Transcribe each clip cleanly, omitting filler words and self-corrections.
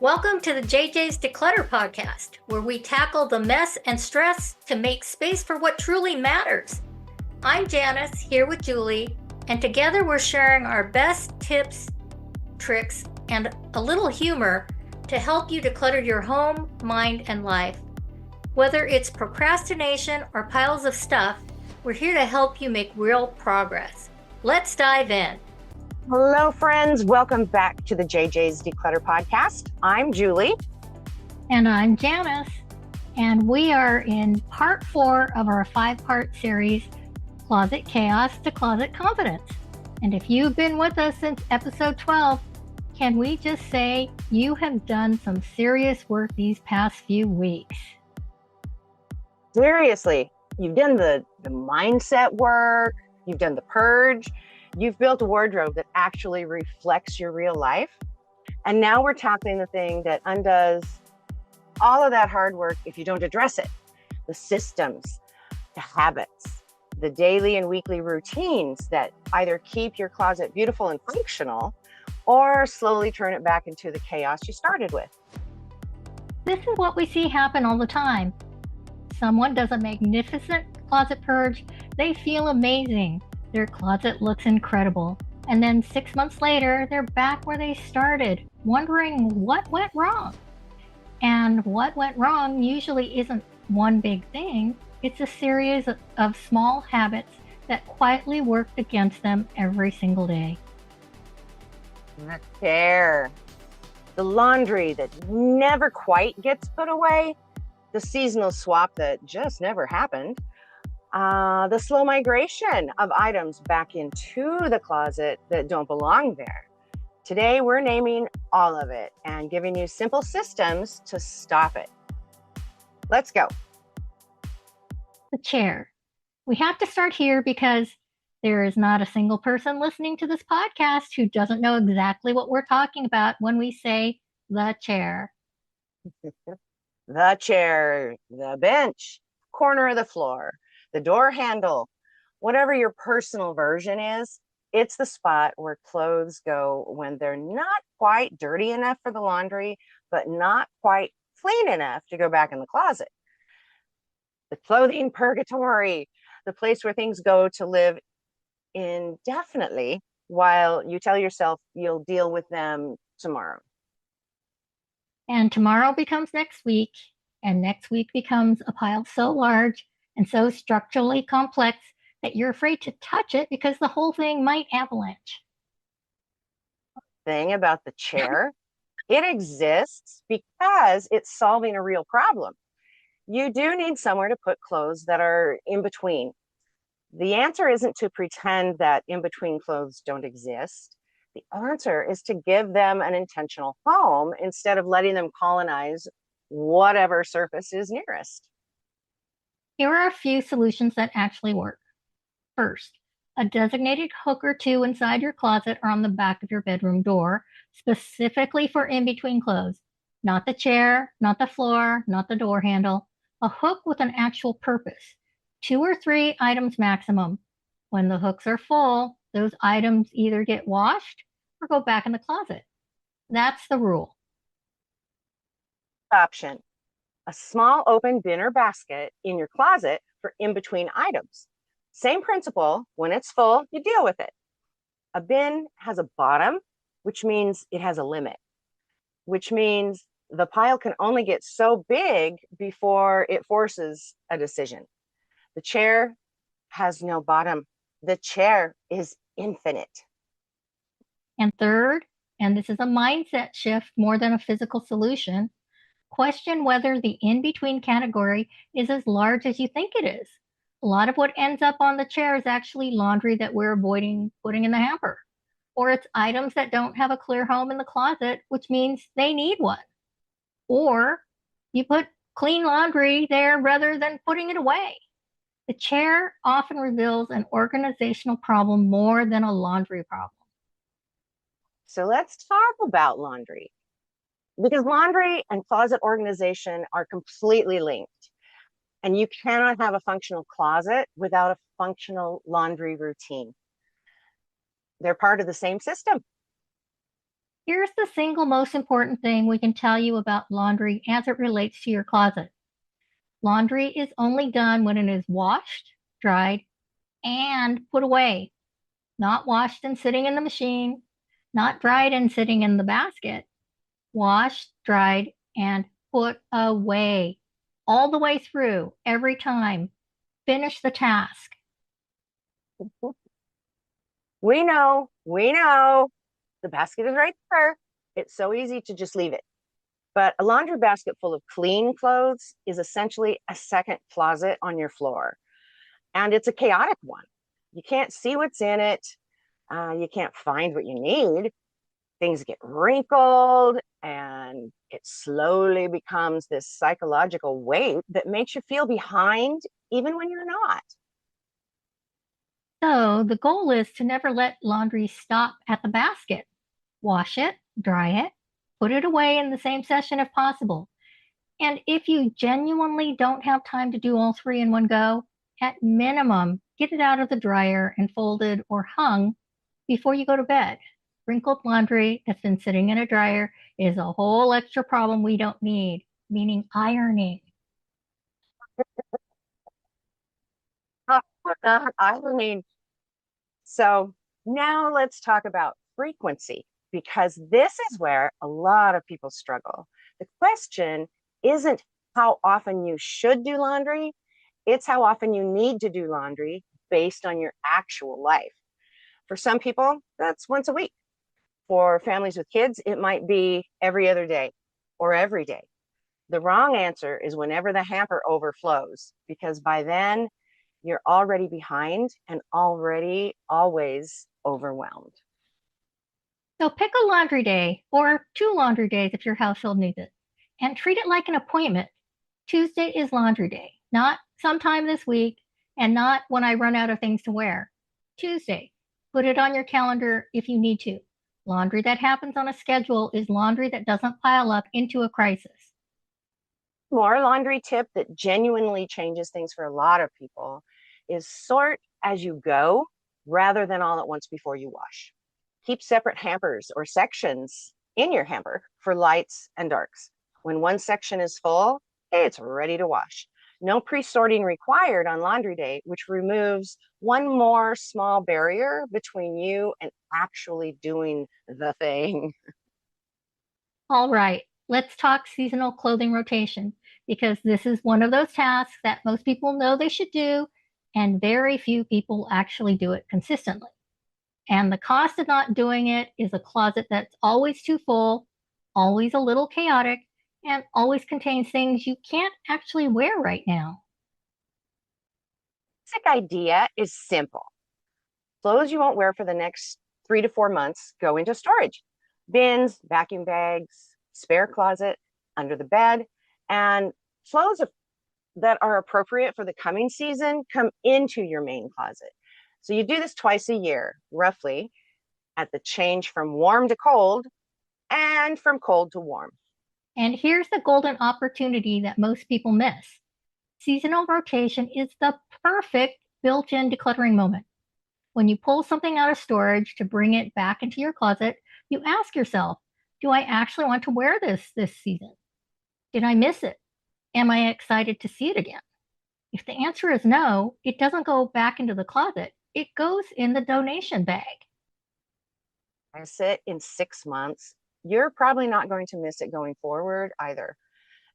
Welcome to the JJ's Declutter podcast, where we tackle the mess and stress to make space for what truly matters. I'm Janis, here with Julie, and together we're sharing our best tips, tricks, and a little humor to help you declutter your home, mind, and life. Whether it's procrastination or piles of stuff, we're here to help you make real progress. Let's dive in. Hello, friends. Welcome back to the JJ's Declutter podcast. I'm Julie. And I'm Janis. And we are in part 4 of our 5-part series, Closet Chaos to Closet Confidence. And if you've been with us since episode 12, can we just say you have done some serious work these past few weeks? Seriously, you've done the mindset work, you've done the purge, you've built a wardrobe that actually reflects your real life. And now we're tackling the thing that undoes all of that hard work if you don't address it. The systems, the habits, the daily and weekly routines that either keep your closet beautiful and functional or slowly turn it back into the chaos you started with. This is what we see happen all the time. Someone does a magnificent closet purge, they feel amazing. Their closet looks incredible. And then 6 months later, they're back where they started, wondering what went wrong. And what went wrong usually isn't one big thing. It's a series of small habits that quietly worked against them every single day. The care, the laundry that never quite gets put away, the seasonal swap that just never happened, the slow migration of items back into the closet that don't belong there. Today, we're naming all of it and giving you simple systems to stop it. Let's go. The chair. We have to start here because there is not a single person listening to this podcast who doesn't know exactly what we're talking about when we say the chair. The chair, the bench, corner of the floor, the door handle, whatever your personal version is, it's the spot where clothes go when they're not quite dirty enough for the laundry, but not quite clean enough to go back in the closet. The clothing purgatory, the place where things go to live indefinitely while you tell yourself you'll deal with them tomorrow. And tomorrow becomes next week, and next week becomes a pile so large and so structurally complex that you're afraid to touch it because the whole thing might avalanche. Thing about the chair, it exists because it's solving a real problem. You do need somewhere to put clothes that are in between. The answer isn't to pretend that in between clothes don't exist. The answer is to give them an intentional home instead of letting them colonize whatever surface is nearest. Here are a few solutions that actually work. First, a designated hook or two inside your closet or on the back of your bedroom door, specifically for in-between clothes. Not the chair, not the floor, not the door handle. A hook with an actual purpose. 2 or 3 items maximum. When the hooks are full, those items either get washed or go back in the closet. That's the rule. Option: a small open bin or basket in your closet for in-between items. Same principle. When it's full, you deal with it. A bin has a bottom, which means it has a limit, which means the pile can only get so big before it forces a decision. The chair has no bottom. The chair is infinite. And third, and this is a mindset shift more than a physical solution, question whether the in-between category is as large as you think it is. A lot of what ends up on the chair is actually laundry that we're avoiding putting in the hamper. Or it's items that don't have a clear home in the closet, which means they need one. Or you put clean laundry there rather than putting it away. The chair often reveals an organizational problem more than a laundry problem. So let's talk about laundry, because laundry and closet organization are completely linked. And you cannot have a functional closet without a functional laundry routine. They're part of the same system. Here's the single most important thing we can tell you about laundry as it relates to your closet. Laundry is only done when it is washed, dried, and put away, not washed and sitting in the machine, not dried and sitting in the basket. Washed, dried, and put away all the way through every time. Finish the task. We know. The basket is right there. It's so easy to just leave it. But a laundry basket full of clean clothes is essentially a second closet on your floor. And it's a chaotic one. You can't see what's in it. You can't find what you need. Things get wrinkled, and it slowly becomes this psychological weight that makes you feel behind even when you're not. So the goal is to never let laundry stop at the basket. Wash it, dry it, put it away in the same session if possible. And if you genuinely don't have time to do all three in one go, at minimum, get it out of the dryer and folded or hung before you go to bed. Wrinkled laundry that's been sitting in a dryer is a whole extra problem we don't need, meaning ironing. I mean, so now let's talk about frequency, because this is where a lot of people struggle. The question isn't how often you should do laundry, it's how often you need to do laundry based on your actual life. For some people, that's once a week. For families with kids, it might be every other day or every day. The wrong answer is whenever the hamper overflows, because by then you're already behind and already always overwhelmed. So pick a laundry day or two laundry days if your household needs it, and treat it like an appointment. Tuesday is laundry day, not sometime this week and not when I run out of things to wear. Tuesday, put it on your calendar if you need to. Laundry that happens on a schedule is laundry that doesn't pile up into a crisis. More laundry tip that genuinely changes things for a lot of people is sort as you go rather than all at once before you wash. Keep separate hampers or sections in your hamper for lights and darks. When one section is full, it's ready to wash. No pre-sorting required on laundry day, which removes one more small barrier between you and actually doing the thing. All right, let's talk seasonal clothing rotation because this is one of those tasks that most people know they should do, and very few people actually do it consistently. And the cost of not doing it is a closet that's always too full, always a little chaotic, and always contains things you can't actually wear right now. Basic idea is simple. Clothes you won't wear for the next 3 to 4 months go into storage. Bins, vacuum bags, spare closet, under the bed, and clothes that are appropriate for the coming season come into your main closet. So you do this twice a year, roughly, at the change from warm to cold and from cold to warm. And here's the golden opportunity that most people miss. Seasonal rotation is the perfect built-in decluttering moment. When you pull something out of storage to bring it back into your closet, you ask yourself, do I actually want to wear this season? Did I miss it? Am I excited to see it again? If the answer is no, it doesn't go back into the closet. It goes in the donation bag. I sit in 6 months. You're probably not going to miss it going forward either.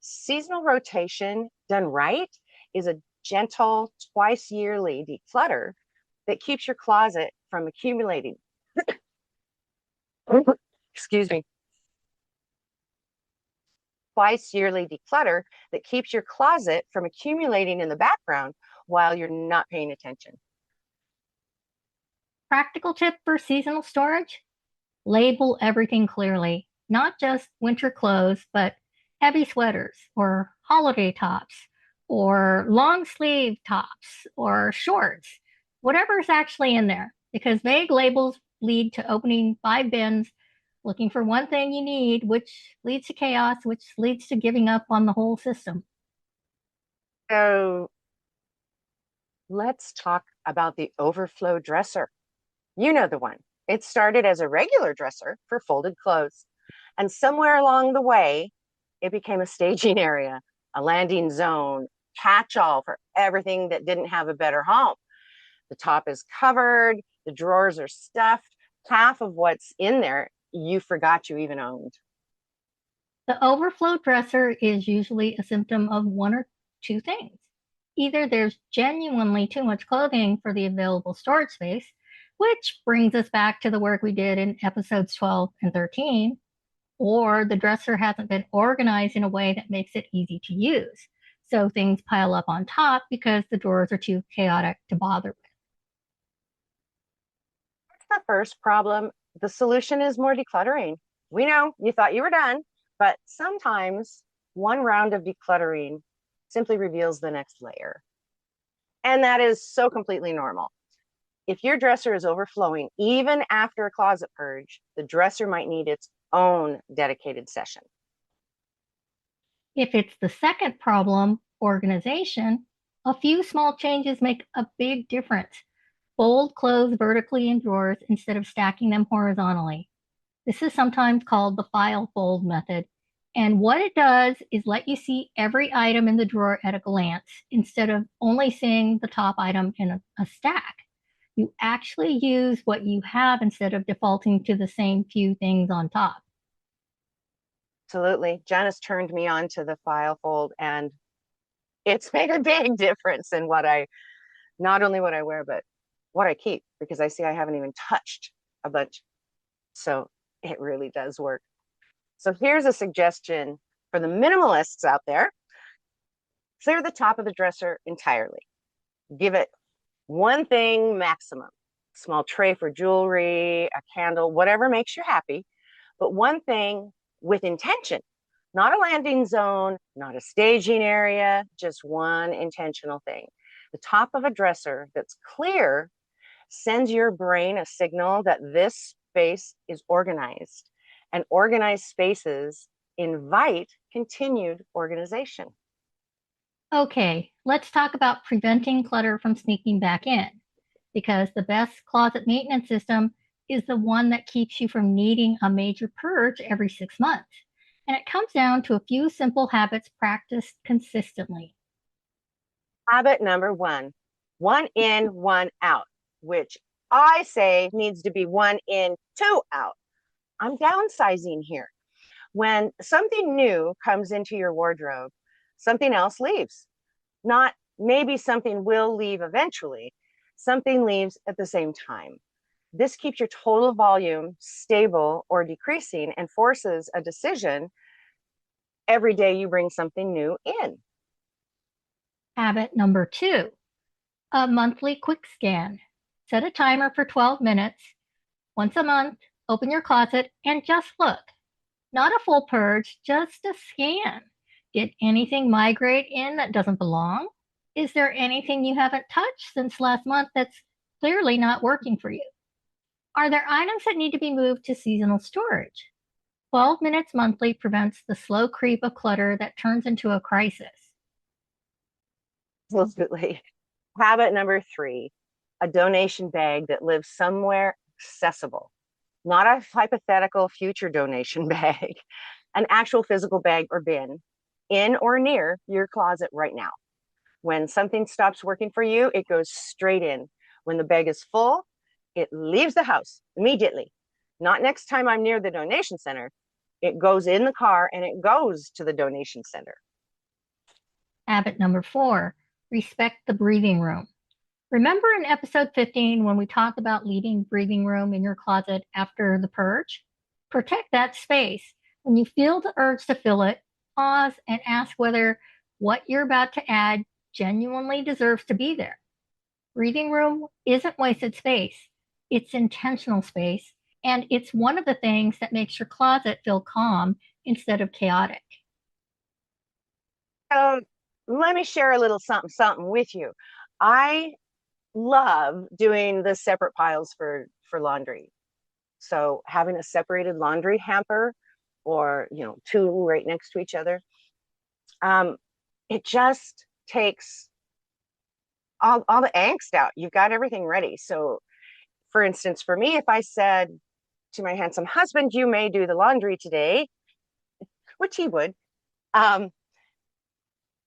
Seasonal rotation done right is a gentle twice yearly declutter that keeps your closet from accumulating. Excuse me. Twice yearly declutter that keeps your closet from accumulating in the background while you're not paying attention. Practical tip for seasonal storage: label everything clearly, not just winter clothes, but heavy sweaters or holiday tops or long sleeve tops or shorts, whatever's actually in there, because vague labels lead to opening 5 bins looking for one thing you need, which leads to chaos, which leads to giving up on the whole system. So let's talk about the overflow dresser. You know the one. It started as a regular dresser for folded clothes. And somewhere along the way, it became a staging area, a landing zone, catch all for everything that didn't have a better home. The top is covered, the drawers are stuffed. Half of what's in there you forgot you even owned. The overflow dresser is usually a symptom of one or two things. Either there's genuinely too much clothing for the available storage space, which brings us back to the work we did in episodes 12 and 13, or the dresser hasn't been organized in a way that makes it easy to use. So things pile up on top because the drawers are too chaotic to bother with. The first problem. The solution is more decluttering. We know you thought you were done, but sometimes one round of decluttering simply reveals the next layer. And that is so completely normal. If your dresser is overflowing, even after a closet purge, the dresser might need its own dedicated session. If it's the second problem, organization, a few small changes make a big difference. Fold clothes vertically in drawers instead of stacking them horizontally. This is sometimes called the file fold method. And what it does is let you see every item in the drawer at a glance instead of only seeing the top item in a stack. You actually use what you have instead of defaulting to the same few things on top. Absolutely. Janis turned me on to the file fold, and it's made a big difference in not only what I wear, but what I keep, because I see I haven't even touched a bunch. So it really does work. So here's a suggestion for the minimalists out there. Clear the top of the dresser entirely. Give it one thing maximum. Small tray for jewelry, a candle, whatever makes you happy, but one thing with intention. Not a landing zone, not a staging area, just one intentional thing. The top of a dresser that's clear sends your brain a signal that this space is organized, and organized spaces invite continued organization. Okay, let's talk about preventing clutter from sneaking back in, because the best closet maintenance system is the one that keeps you from needing a major purge every 6 months. And it comes down to a few simple habits practiced consistently. Habit number one in, one out, which I say needs to be one in, two out. I'm downsizing here. When something new comes into your wardrobe, something else leaves. Not maybe something will leave eventually, something leaves at the same time. This keeps your total volume stable or decreasing and forces a decision every day you bring something new in. Habit number two, a monthly quick scan. Set a timer for 12 minutes. Once a month, open your closet and just look. Not a full purge, just a scan. Did anything migrate in that doesn't belong? Is there anything you haven't touched since last month that's clearly not working for you? Are there items that need to be moved to seasonal storage? 12 minutes monthly prevents the slow creep of clutter that turns into a crisis. Absolutely. Habit number three, a donation bag that lives somewhere accessible, not a hypothetical future donation bag, an actual physical bag or bin in or near your closet right now. When something stops working for you, it goes straight in. When the bag is full, it leaves the house immediately. Not next time I'm near the donation center. It goes in the car and it goes to the donation center. Habit number four, respect the breathing room. Remember in episode 15 when we talked about leaving breathing room in your closet after the purge? Protect that space. When you feel the urge to fill it, pause and ask whether what you're about to add genuinely deserves to be there. Breathing room isn't wasted space, it's intentional space, and it's one of the things that makes your closet feel calm instead of chaotic. So let me share a little something with you. I love doing the separate piles for laundry. So having a separated laundry hamper, or two right next to each other, um, it just takes all the angst out. You've got everything ready. So For instance, for me, if I said to my handsome husband, you may do the laundry today, which he would, um,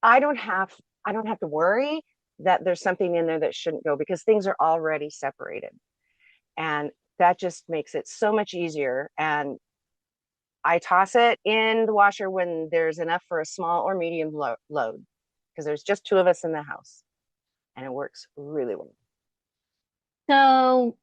I don't have to worry that there's something in there that shouldn't go because things are already separated. And that just makes it so much easier. And I toss it in the washer when there's enough for a small or medium load because there's just two of us in the house and it works really well. So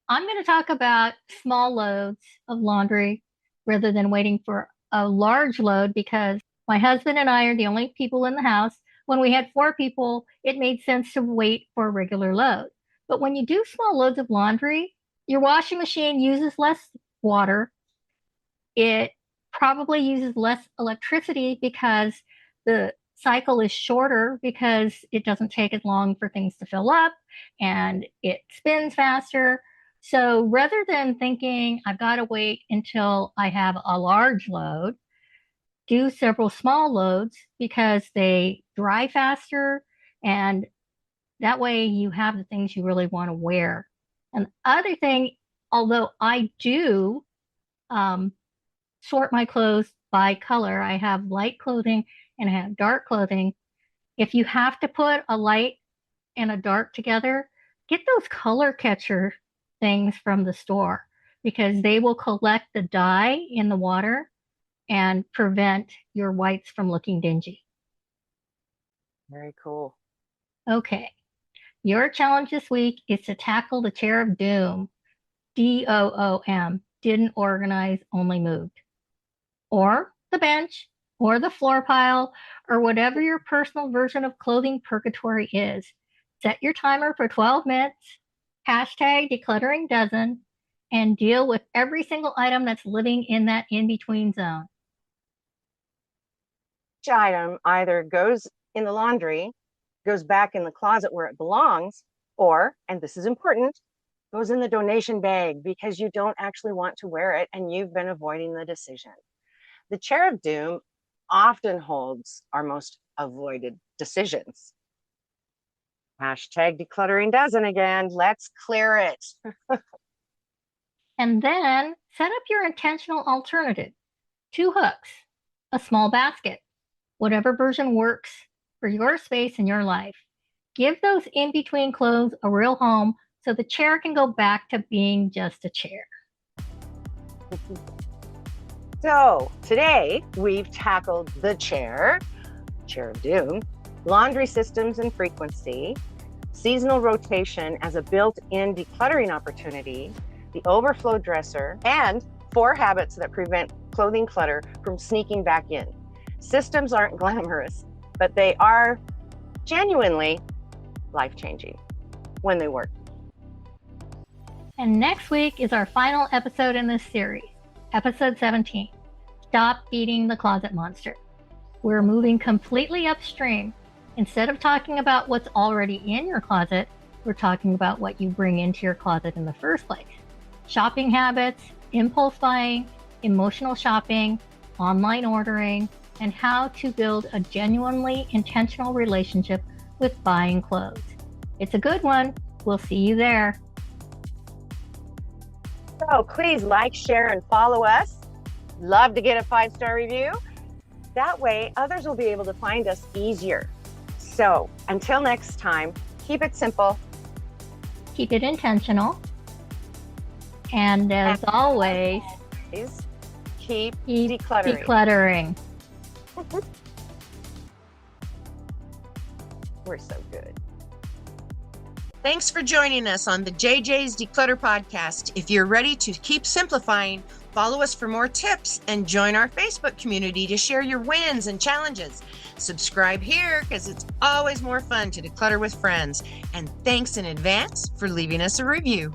I'm going to talk about small loads of laundry rather than waiting for a large load because my husband and I are the only people in the house. When we had four people, it made sense to wait for a regular load. But when you do small loads of laundry, your washing machine uses less water. It probably uses less electricity because the cycle is shorter because it doesn't take as long for things to fill up and it spins faster. So rather than thinking I've got to wait until I have a large load, do several small loads because they dry faster and that way you have the things you really want to wear. And the other thing, although I do sort my clothes by color, I have light clothing and I have dark clothing. If you have to put a light and a dark together, get those color catcher things from the store because they will collect the dye in the water and prevent your whites from looking dingy. Very cool. Okay. Your challenge this week is to tackle the chair of doom. DOOM. Didn't organize, only moved. Or the bench, or the floor pile, or whatever your personal version of clothing purgatory is. Set your timer for 12 minutes, hashtag decluttering dozen, and deal with every single item that's living in that in-between zone. Each item either goes in the laundry, goes back in the closet where it belongs, or, and this is important, goes in the donation bag because you don't actually want to wear it and you've been avoiding the decision. The chair of doom often holds our most avoided decisions. Hashtag decluttering dozen again. Let's clear it. And then set up your intentional alternative. 2 hooks, a small basket, whatever version works for your space in your life. Give those in-between clothes a real home so the chair can go back to being just a chair. So today we've tackled the chair of doom, laundry systems and frequency, seasonal rotation as a built-in decluttering opportunity, the overflow dresser, and 4 habits that prevent clothing clutter from sneaking back in. Systems aren't glamorous, but they are genuinely life-changing when they work. And next week is our final episode in this series, episode 17, Stop Feeding the Closet Monster. We're moving completely upstream. Instead of talking about what's already in your closet, we're talking about what you bring into your closet in the first place. Shopping habits, impulse buying, emotional shopping, online ordering, and how to build a genuinely intentional relationship with buying clothes. It's a good one. We'll see you there. So please like, share, and follow us. Love to get a 5-star review. That way, others will be able to find us easier. So until next time, keep it simple. Keep it intentional. And as always, keep decluttering. We're so good. Thanks for joining us on the JJ's Declutter podcast. If you're ready to keep simplifying, follow us for more tips and join our Facebook community to share your wins and challenges. Subscribe here because it's always more fun to declutter with friends. And thanks in advance for leaving us a review.